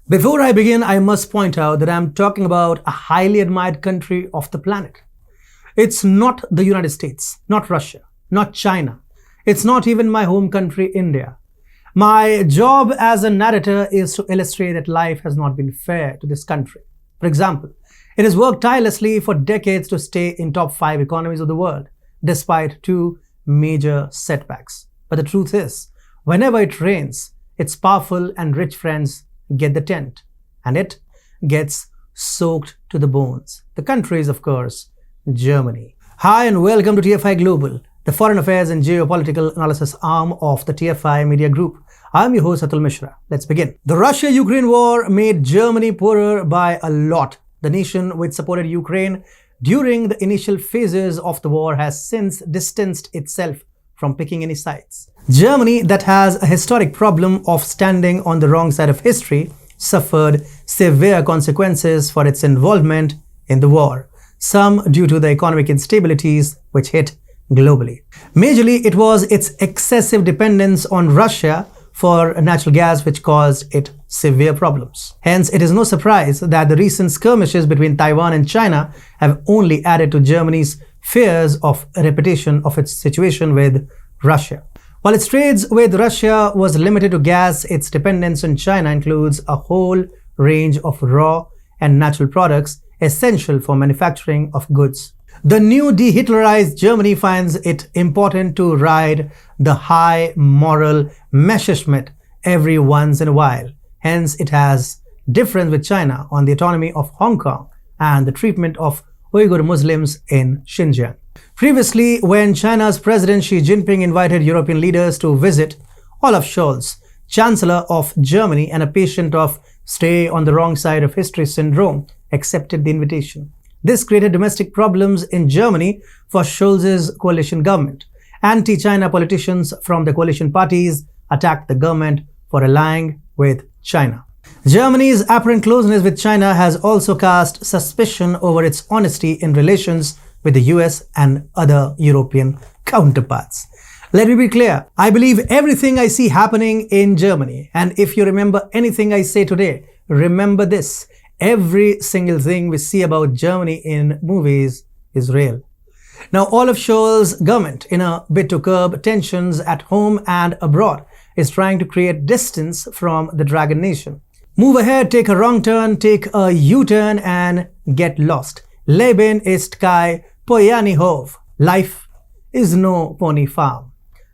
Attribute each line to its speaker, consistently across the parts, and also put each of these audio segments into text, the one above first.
Speaker 1: Before I begin, I must point out that I'm talking about a highly admired country of the planet. It's not the United States, not Russia, not China. It's not even my home country, India. My job as a narrator is to illustrate that life has not been fair to this country. For example, it has worked tirelessly for decades to stay in top 5 economies of the world, despite 2 major setbacks. But the truth is, whenever it rains, its powerful and rich friends get the tent, and it gets soaked to the bones. The country is, of course, Germany. Hi and welcome to TFIGlobal, the foreign affairs and geopolitical analysis arm of the TFI media group. I'm your host Atul Mishra. Let's begin. The Russia-Ukraine war made Germany poorer by a lot. The nation which supported Ukraine during the initial phases of the war has since distanced itself from picking any sides. Germany, that has a historic problem of standing on the wrong side of history, suffered severe consequences for its involvement in the war, some due to the economic instabilities which hit globally. Majorly, it was its excessive dependence on Russia for natural gas which caused it severe problems. Hence, it is no surprise that the recent skirmishes between Taiwan and China have only added to Germany's fears of a repetition of its situation with Russia. While its trades with Russia was limited to gas, its dependence on China includes a whole range of raw and natural products essential for manufacturing of goods. The new de-Hitlerized Germany finds it important to ride the high moral Messerschmitt every once in a while. Hence, it has difference with China on the autonomy of Hong Kong and the treatment of Uyghur Muslims in Xinjiang. Previously, when China's President Xi Jinping invited European leaders to visit, Olaf Scholz, Chancellor of Germany and a patient of stay on the wrong side of history syndrome, accepted the invitation. This created domestic problems in Germany for Scholz's coalition government. Anti-China politicians from the coalition parties attacked the government for allying with China. Germany's apparent closeness with China has also cast suspicion over its honesty in relations with the US and other European counterparts. Let me be clear, I believe everything I see happening in Germany. And if you remember anything I say today, remember this: every single thing we see about Germany in movies is real. Now, Olaf Scholz's government, in a bid to curb tensions at home and abroad, is trying to create distance from the Dragon Nation. Move ahead, take a wrong turn, take a U-turn and get lost. Leben ist kein Ponyhof. Life is no pony farm.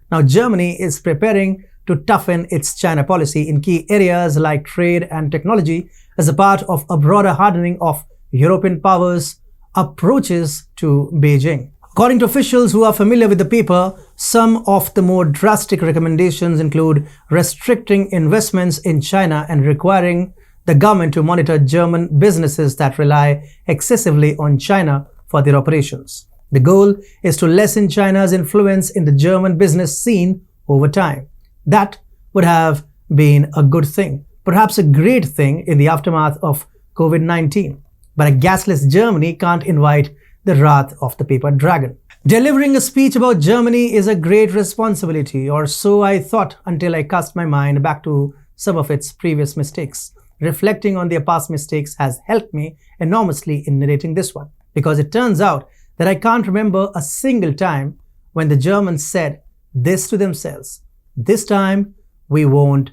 Speaker 1: Now, Germany is preparing to toughen its China policy in key areas like trade and technology as a part of a broader hardening of European powers' approaches to Beijing. According to officials who are familiar with the paper, some of the more drastic recommendations include restricting investments in China and requiring the government to monitor German businesses that rely excessively on China for their operations. The goal is to lessen China's influence in the German business scene over time. That would have been a good thing, perhaps a great thing in the aftermath of COVID-19. But a gasless Germany can't invite the wrath of the paper dragon. Delivering a speech about Germany is a great responsibility, or so I thought until I cast my mind back to some of its previous mistakes. Reflecting on their past mistakes has helped me enormously in narrating this one, because it turns out that I can't remember a single time when the Germans said this to themselves: this time we won't